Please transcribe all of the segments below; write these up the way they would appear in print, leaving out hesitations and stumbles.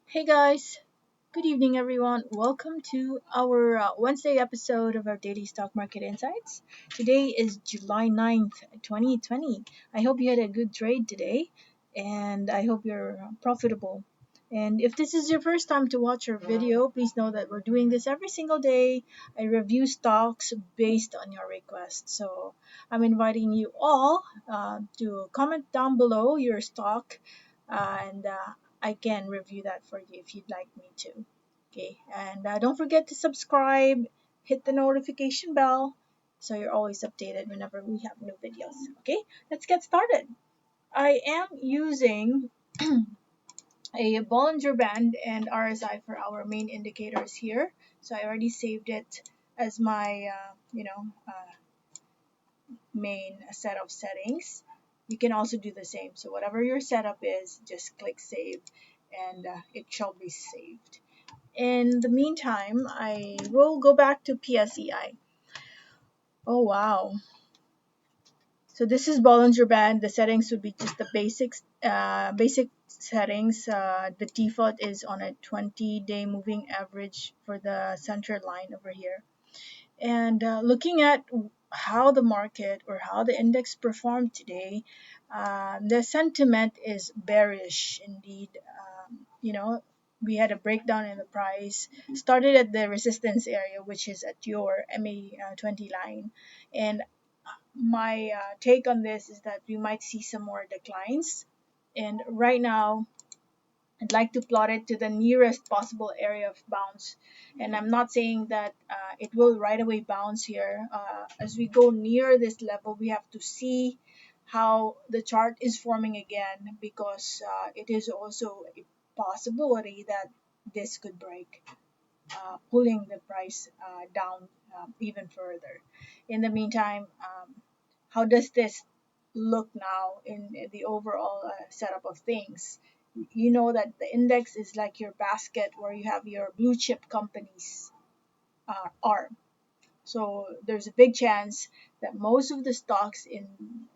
Hey guys, good evening everyone. Welcome to our Wednesday episode of our Daily Stock Market Insights. Today is July 9th, 2020. I hope you had a good trade today and I hope you're profitable. And if this is your first time to watch our video, please know that we're doing this every single day. I review stocks based on your request. So I'm inviting you all to comment down below your stock and I can review that for you if you'd like me to. Okay, and don't forget to subscribe, hit the notification bell so you're always updated whenever we have new videos. Okay, let's get started. I am using a Bollinger Band and RSI for our main indicators here. So I already saved it as my, main set of settings. You can also do the same. So whatever your setup is, just click save and it shall be saved. In the meantime, I will go back to PSEI. Oh wow. So this is Bollinger Band. The settings would be just the basic settings. The default is on a 20-day moving average for the center line over here. And looking at how the market or how the index performed today, the sentiment is bearish indeed. We had a breakdown in the price, started at the resistance area, which is at your MA20 line. And my take on this is that we might see some more declines. And right now, I'd like to plot it to the nearest possible area of bounce. And I'm not saying that it will right away bounce here. As we go near this level, we have to see how the chart is forming again because it is also a possibility that this could break, pulling the price down even further. In the meantime, how does this look now in the overall setup of things? You know that the index is like your basket where you have your blue chip companies arm. So there's a big chance that most of the stocks in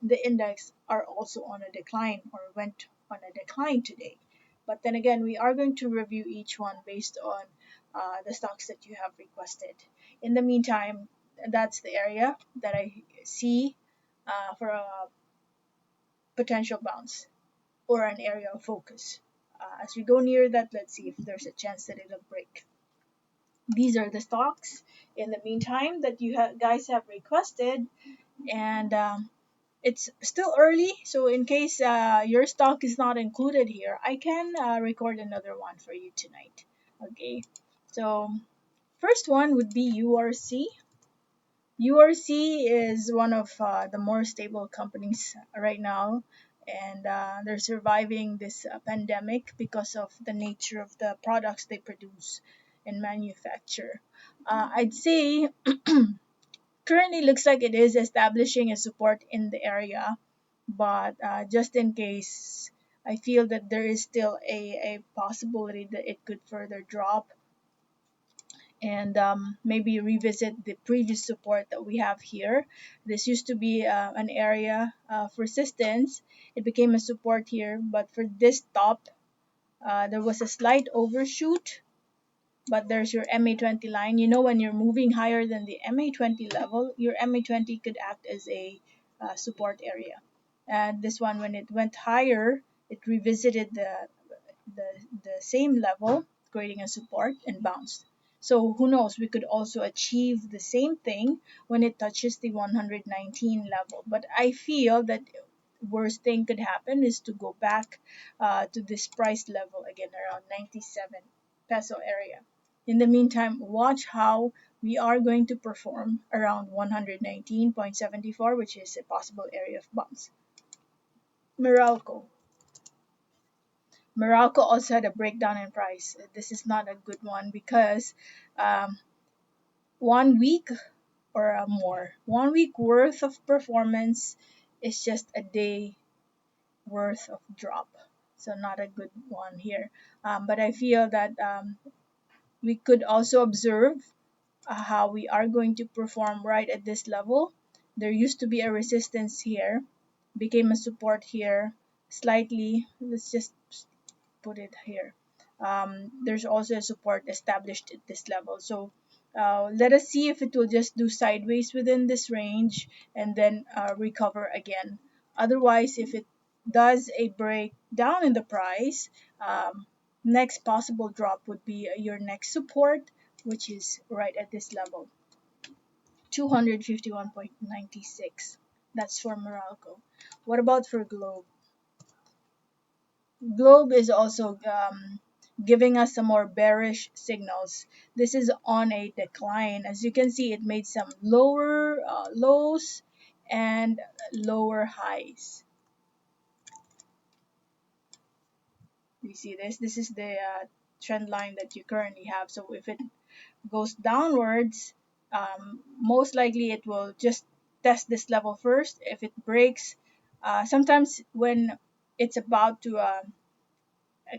the index are also on a decline or went on a decline today. But then again, we are going to review each one based on the stocks that you have requested. In the meantime, that's the area that I see for a potential bounce or an area of focus. As we go near that, let's see if there's a chance that it'll break. These are the stocks in the meantime that you guys have requested, and it's still early, so in case your stock is not included here, I can record another one for you tonight. Okay, so first one would be URC. URC is one of the more stable companies right now, and they're surviving this pandemic because of the nature of the products they produce and manufacture. I'd say currently looks like it is establishing a support in the area, but just in case, I feel that there is still a possibility that it could further drop and maybe revisit the previous support that we have here. This used to be an area of resistance. It became a support here, but for this top, there was a slight overshoot, but there's your MA20 line. You know, when you're moving higher than the MA20 level, your MA20 could act as a support area. And this one, when it went higher, it revisited the, the same level, creating a support and bounced. So who knows, we could also achieve the same thing when it touches the 119 level. But I feel that worst thing could happen is to go back to this price level again around 97 peso area. In the meantime, watch how we are going to perform around 119.74, which is a possible area of bounce. Meralco. Meralco also had a breakdown in price. This is not a good one because um, 1 week or more, 1 week worth of performance is just a day worth of drop. So not a good one here. But I feel that we could also observe how we are going to perform right at this level. There used to be a resistance here, became a support here, slightly. Let's just put it here. there's also a support established at this level. So let us see if it will just do sideways within this range and then recover again. Otherwise, if it does a break down in the price, next possible drop would be your next support, which is right at this level, 251.96. That's for Meralco. What about for Globe? Globe is also giving us some more bearish signals. This is on a decline. As you can see, it made some lower lows and lower highs. You see this? This is the trend line that you currently have. So if it goes downwards, most likely it will just test this level first. If it breaks, sometimes when it's about to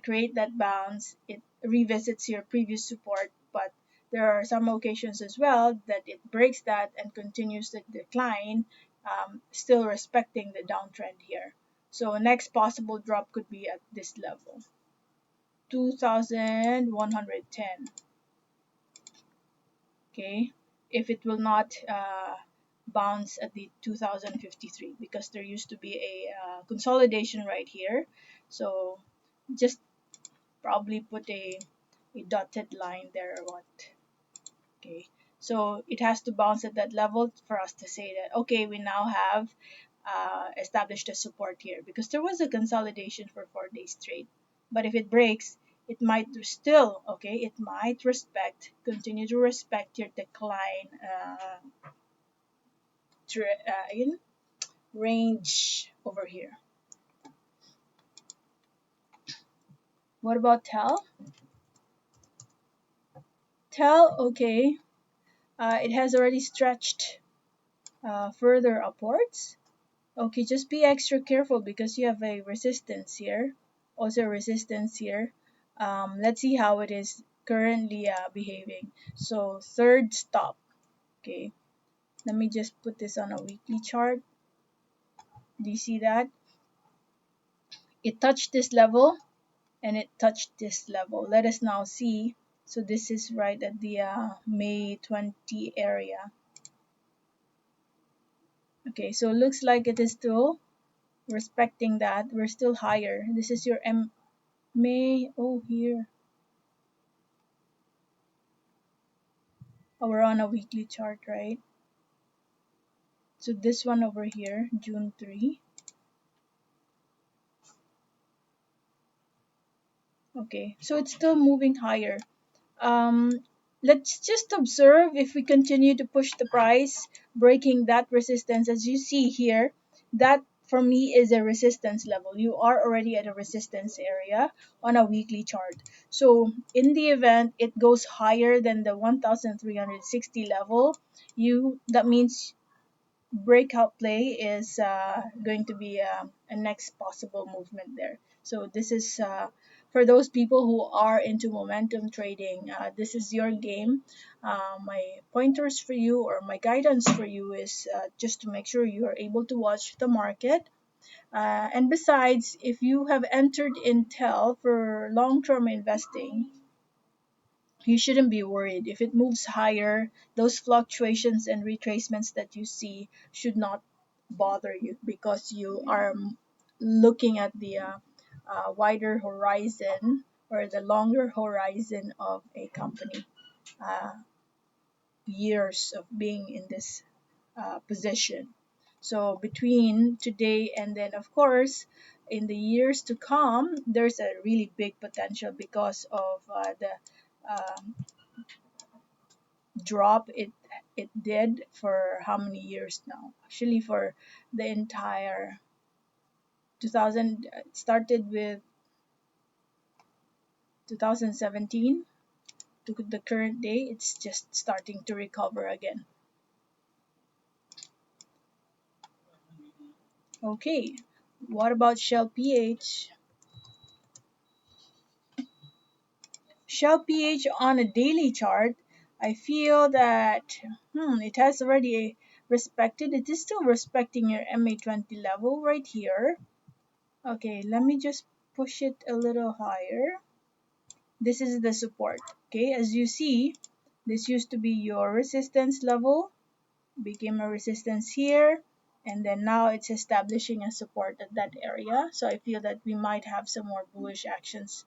create that bounce, it revisits your previous support. But there are some occasions as well that it breaks that and continues the decline, still respecting the downtrend here. So next possible drop could be at this level, 2110. Okay, if it will not bounce at the 2053, because there used to be a consolidation right here. So just probably put a dotted line there or what. Okay, so it has to bounce at that level for us to say that, okay, we now have established a support here, because there was a consolidation for 4 days straight. But if it breaks, it might still, okay, it might continue to respect your decline in range over here. What about TEL? TEL, okay, it has already stretched further upwards. Okay, just be extra careful because you have a resistance here, also resistance here. Let's see how it is currently behaving. So third stop. Okay, let me just put this on a weekly chart. Do you see that? It touched this level and it touched this level. Let us now see. So this is right at the May 20 area. Okay, so it looks like it is still respecting that. We're still higher. This is your May, oh here. Oh, we're on a weekly chart, right? So this one over here, June 3. Okay, so it's still moving higher. Um, let's just observe if we continue to push the price, breaking that resistance. As you see here, that for me is a resistance level. You are already at a resistance area on a weekly chart. So in the event it goes higher than the 1360 level, that means breakout play is going to be a next possible movement there. So this is for those people who are into momentum trading. This is your game. My pointers for you, or my guidance for you, is just to make sure you are able to watch the market. And besides, if you have entered Intel for long-term investing, you shouldn't be worried. If it moves higher, those fluctuations and retracements that you see should not bother you, because you are looking at the wider horizon, or the longer horizon of a company, uh, years of being in this position. So between today and then, of course, in the years to come, there's a really big potential because of the drop it did for how many years now? Actually, for the entire 2000, it started with 2017 to the current day. It's just starting to recover again. Okay, what about SHLPH? SHLPH on a daily chart, I feel that it has already respected. It is still respecting your MA20 level right here. Okay, let me just push it a little higher. this is the support. Okay, as you see, this used to be your resistance level, became a resistance here, and then now it's establishing a support at that area. So I feel that we might have some more bullish actions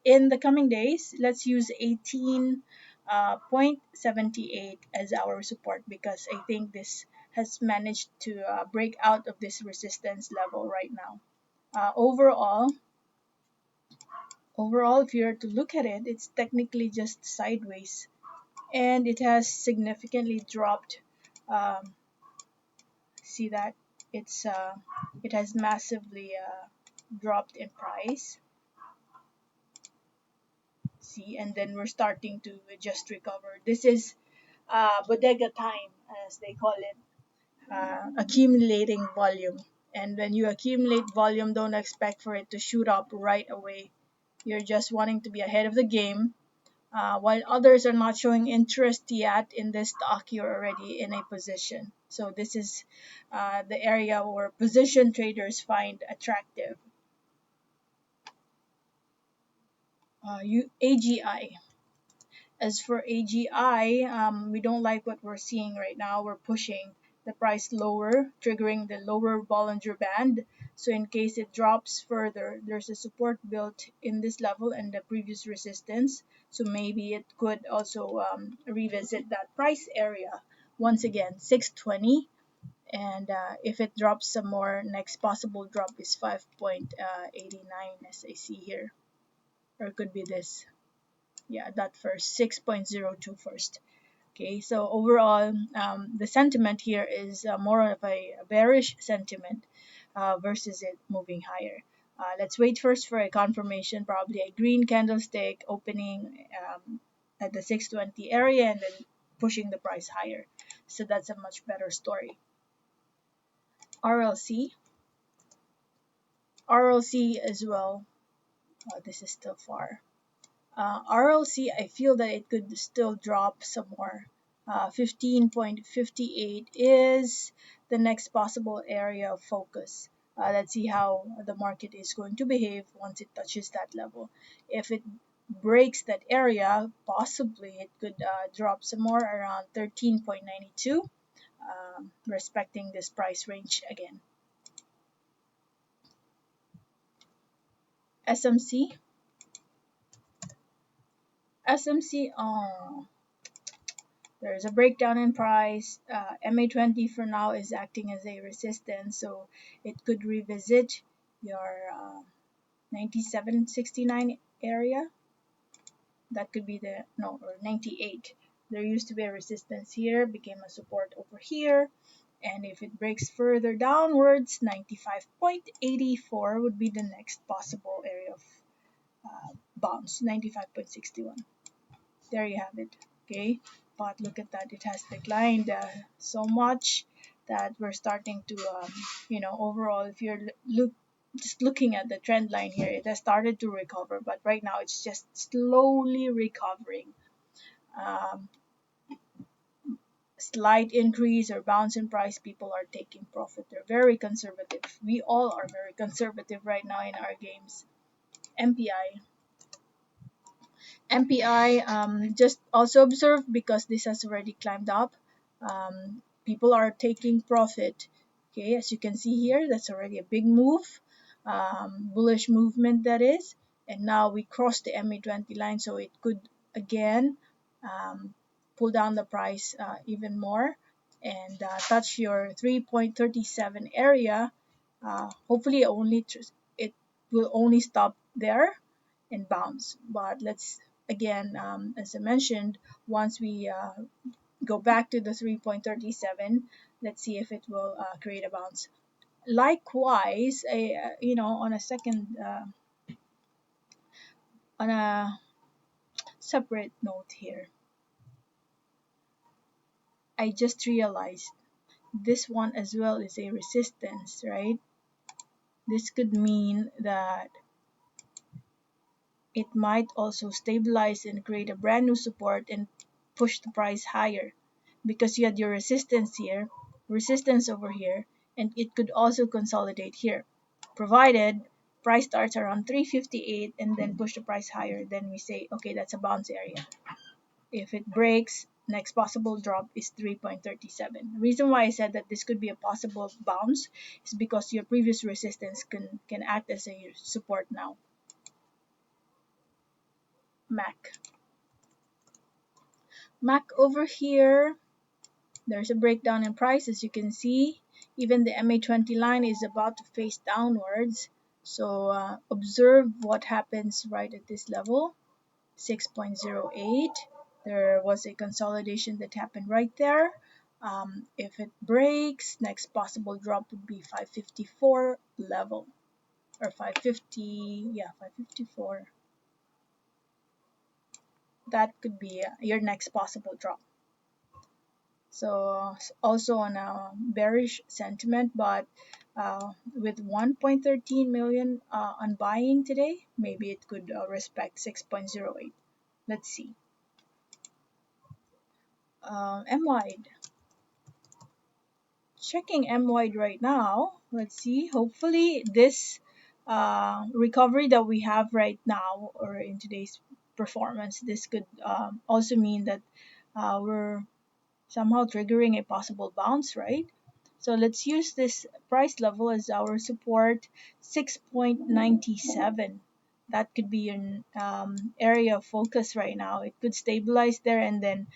in the coming days. Let's use 18.78 as our support, because I think this has managed to break out of this resistance level right now. Overall, if you were to look at it, it's technically just sideways, and it has significantly dropped. Um, See that it has massively dropped in price. See, and then we're starting to just recover. This is bodega time, as they call it, accumulating volume. And when you accumulate volume, don't expect for it to shoot up right away. You're just wanting to be ahead of the game. While others are not showing interest yet in this stock, you're already in a position. So this is the area where position traders find attractive. AGI. As for AGI, we don't like what we're seeing right now. We're pushing the price lower, triggering the lower Bollinger Band. So in case it drops further, there's a support built in this level and the previous resistance. So maybe it could also revisit that price area. Once again, 620. And if it drops some more, next possible drop is 5.89 as I see here. Or it could be this. Yeah, that first 6.02 first. Okay, so overall the sentiment here is more of a bearish sentiment versus it moving higher. Let's wait first for a confirmation, probably a green candlestick opening at the 620 area and then pushing the price higher. So that's a much better story. RLC as well. This is still far. RLC, I feel that it could still drop some more. 15.58 is the next possible area of focus. Let's see how the market is going to behave once it touches that level. If it breaks that area, possibly it could drop some more around 13.92, respecting this price range again. SMC. There's a breakdown in price. MA20 for now is acting as a resistance, so it could revisit your 97.69 area. That could be the, no, or 98. There used to be a resistance here, became a support over here. And if it breaks further downwards, 95.84 would be the next possible area of bounce, 95.61. There you have it. Okay, but look at that, it has declined so much that we're starting to overall, if you're just looking at the trend line here, it has started to recover, but right now it's just slowly recovering. Slight increase or bounce in price, people are taking profit. They're very conservative. We all are very conservative right now in our games. MPI, just also observe, because this has already climbed up. People are taking profit. Okay, as you can see here, that's already a big move, bullish movement that is. And now we crossed the MA20 line, so it could again pull down the price even more and touch your 3.37 area. Hopefully it will only stop there and bounce. But let's again, as I mentioned, once we go back to the 3.37, let's see if it will create a bounce. Likewise, on a second, on a separate note here, I just realized this one as well is a resistance, right? This could mean that it might also stabilize and create a brand new support and push the price higher, because you had your resistance here, resistance over here, and it could also consolidate here, provided price starts around 358 and then push the price higher, then we say, okay, that's a bounce area. If it breaks, next possible drop is 3.37. The reason why I said that this could be a possible bounce is because your previous resistance can act as a support now. MAC. MAC over here, there's a breakdown in price. As you can see, even the MA20 line is about to face downwards. So observe what happens right at this level, 6.08. There was a consolidation that happened right there. If it breaks, next possible drop would be 554 level, or 550, yeah, 554. That could be your next possible drop. So also on a bearish sentiment, but with 1.13 million on buying today, maybe it could respect 6.08. Let's see. MWIDE. Checking MWIDE right now. Let's see. Hopefully this recovery that we have right now, or in today's performance, this could also mean that we're somehow triggering a possible bounce, right? So let's use this price level as our support, 6.97. That could be an area of focus right now. It could stabilize there and then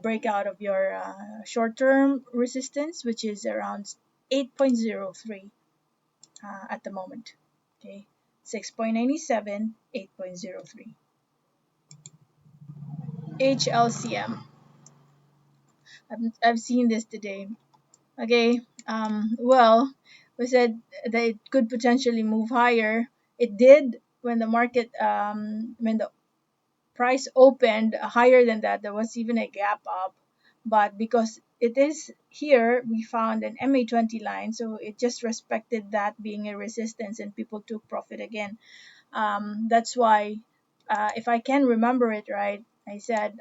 break out of your short-term resistance, which is around 8.03 at the moment. Okay, 6.97, 8.03. HLCM. I've seen this today. Okay, well, we said that it could potentially move higher. It did when the market, when the price opened higher than that, there was even a gap up. But because it is here, we found an MA20 line, so it just respected that being a resistance and people took profit again. That's why, if I can remember it right, I said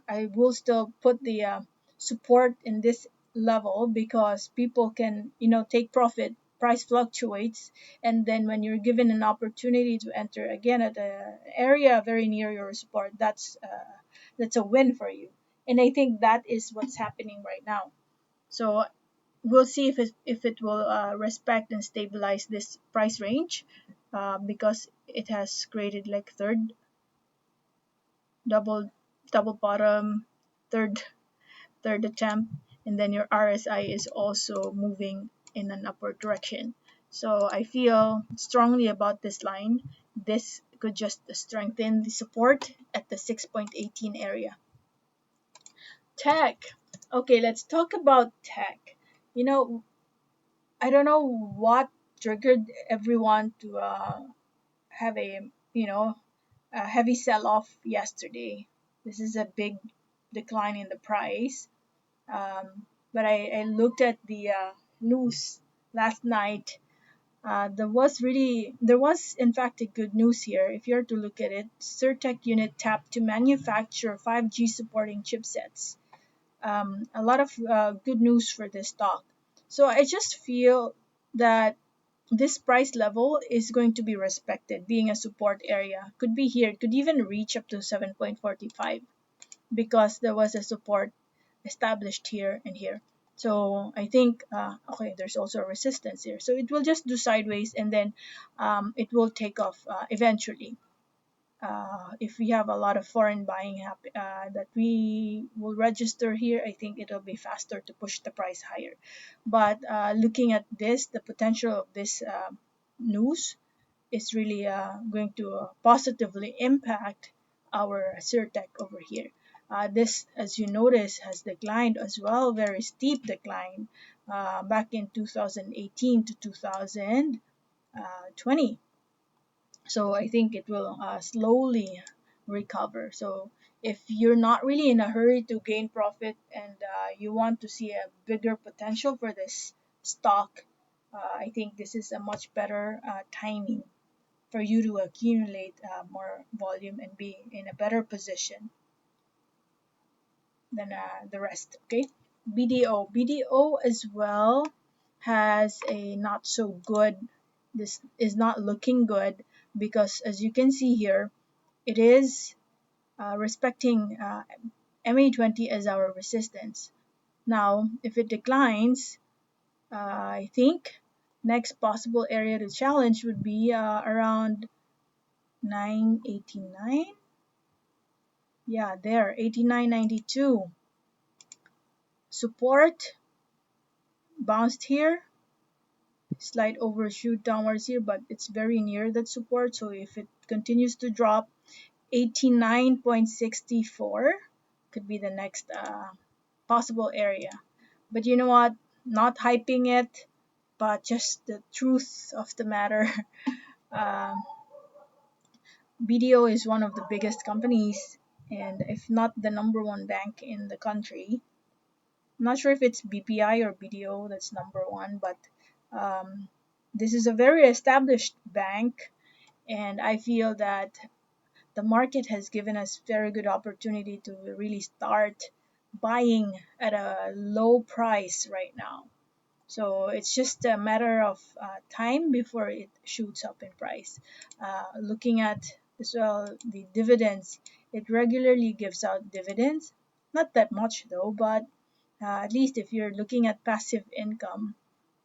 I will still put the support in this level because people can, take profit. Price fluctuates, and then when you're given an opportunity to enter again at an area very near your support, that's a win for you. And I think that is what's happening right now. So we'll see if it will respect and stabilize this price range, because it has created like third double bottom, third third attempt, and then your RSI is also moving in an upward direction. So I feel strongly about this line. This could just strengthen the support at the 6.18 area. Tech. Okay, let's talk about tech. You know, I don't know what triggered everyone to have a heavy sell off yesterday. This is a big decline in the price. But I looked at the news last night. There was in fact a good news here. If you're to look at it, Certec unit tapped to manufacture 5G supporting chipsets. A lot of good news for this stock. So I just feel that this price level is going to be respected, being a support area. Could be here, could even reach up to 7.45 because there was a support established here and here. So I think, okay, there's also a resistance here. So it will just do sideways and then it will take off eventually. If we have a lot of foreign buying that we will register here, I think it'll be faster to push the price higher. But looking at this, the potential of this news is really going to positively impact our Certec over here. This, as you notice, has declined as well, very steep decline back in 2018 to 2020. So I think it will slowly recover. So if you're not really in a hurry to gain profit and you want to see a bigger potential for this stock, I think this is a much better timing for you to accumulate more volume and be in a better position than the rest. Okay, BDO as well has a not so good this is not looking good, because as you can see here, it is respecting MA20 as our resistance. Now, if it declines, I think next possible area to challenge would be around 989. Yeah, there, 89.92. Support bounced here, slight overshoot downwards here, but it's very near that support. So if it continues to drop, 89.64 could be the next possible area. But you know what? Not hyping it, but just the truth of the matter. Um, BDO is one of the biggest companies, and if not the number one bank in the country. I'm not sure if it's BPI or BDO that's number one, but um, this is a very established bank, and I feel that the market has given us very good opportunity to really start buying at a low price right now. So it's just a matter of time before it shoots up in price. Looking at as well the dividends, it regularly gives out dividends, not that much though, but at least if you're looking at passive income,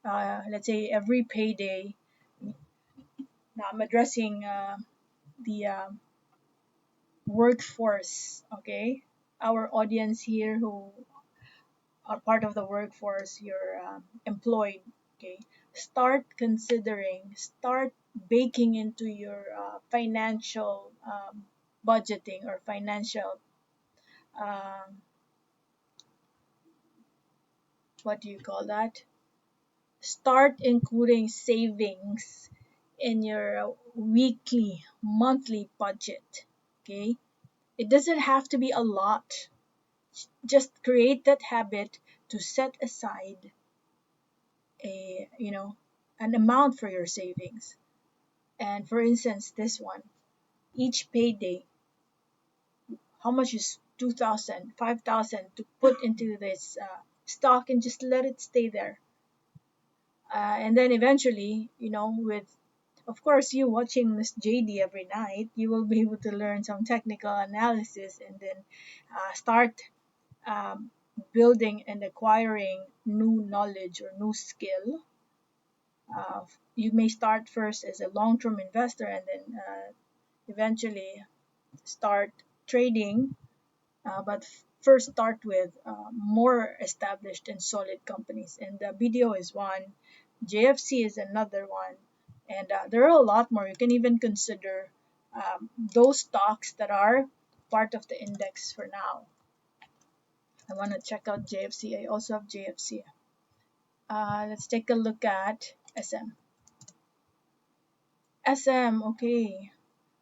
let's say every payday. Now I'm addressing the workforce, okay? Our audience here who are part of the workforce, you're employed, okay? Start considering, start baking into your financial budgeting or financial, um, what do you call that? Start including savings in your weekly, monthly budget, okay? It doesn't have to be a lot. Just create that habit to set aside a, an amount for your savings. And for instance, this one, each payday, how much is 2,000, 5,000 to put into this stock, and just let it stay there. And then eventually, with, of course, you watching Miss JD every night, you will be able to learn some technical analysis, and then start um, building and acquiring new knowledge or new skill. You may start first as a long-term investor, and then eventually start trading, but first start with more established and solid companies. And BDO is one, JFC is another one, and there are a lot more. You can even consider those stocks that are part of the index for now. I want to check out JFC. I also have JFC. Let's take a look at SM. SM, okay.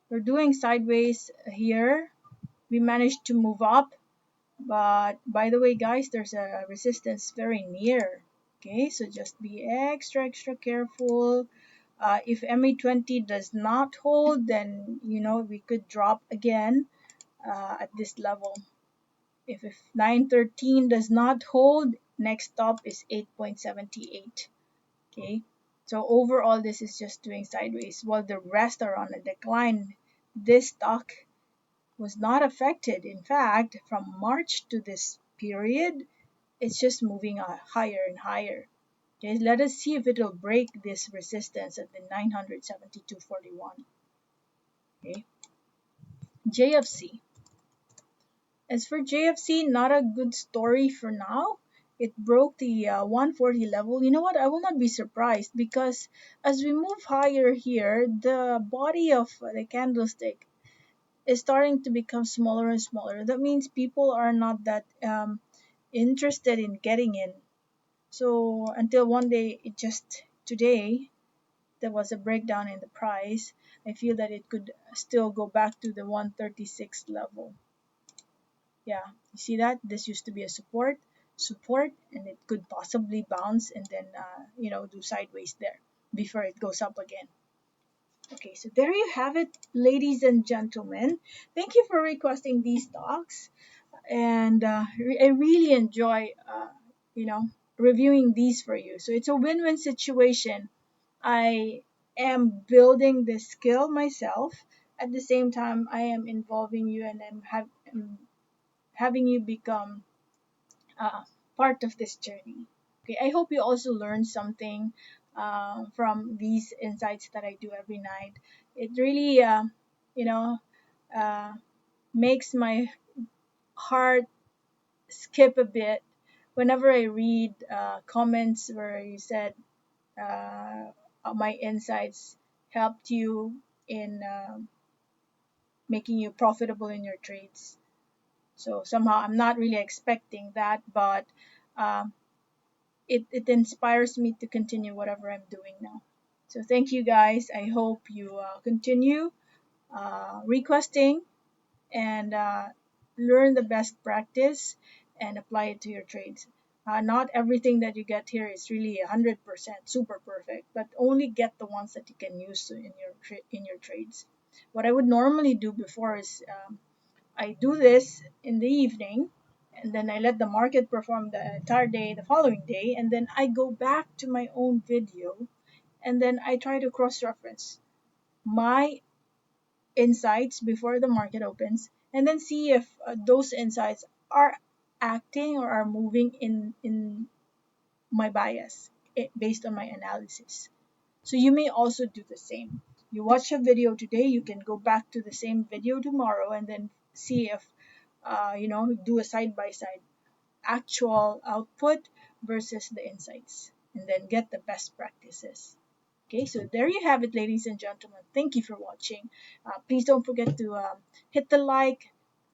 We're doing sideways here. We managed to move up, but by the way, guys, there's a resistance very near. Okay, so just be extra careful. If MA20 does not hold, then we could drop again at this level. If 913 does not hold, next stop is 8.78. Okay, so overall this is just doing sideways while the rest are on a decline. This stock was not affected. In fact, from March to this period, it's just moving higher and higher. Okay, let us see if it'll break this resistance at the 972.41. Okay, JFC. As for JFC, not a good story for now. It broke the 140 level. You know what? I will not be surprised, because as we move higher here, the body of the candlestick is starting to become smaller and smaller. That means people are not that interested in getting in. So until one day, today, there was a breakdown in the price. I feel that it could still go back to the 136 level. Yeah, you see that? This used to be a support, and it could possibly bounce and then, do sideways there before it goes up again. Okay, so there you have it, ladies and gentlemen. Thank you for requesting these talks, and I really enjoy, you know, reviewing these for you. So it's a win-win situation. I am building this skill myself. At the same time, I am involving you and am having you become uh, part of this journey. Okay, I hope you also learn something from these insights that I do every night. It really, you know, uh, makes my heart skip a bit whenever I read comments where you said uh, my insights helped you in making you profitable in your trades. So somehow I'm not really expecting that, but um, it inspires me to continue whatever I'm doing now. So thank you guys. I hope you continue requesting and learn the best practice and apply it to your trades. Not everything that you get here is really 100% super perfect, but only get the ones that you can use in in your trades. What I would normally do before is I do this in the evening, and then I let the market perform the entire day the following day, and then I go back to my own video, and then I try to cross reference my insights before the market opens, and then see if those insights are acting or are moving in my bias based on my analysis. So you may also do the same. You watch a video today, you can go back to the same video tomorrow and then see if do a side by side actual output versus the insights, and then get the best practices. Okay, so there you have it, ladies and gentlemen. Thank you for watching. Please don't forget to hit the like,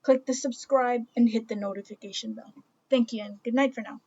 click the subscribe, and hit the notification bell. Thank you, and good night for now.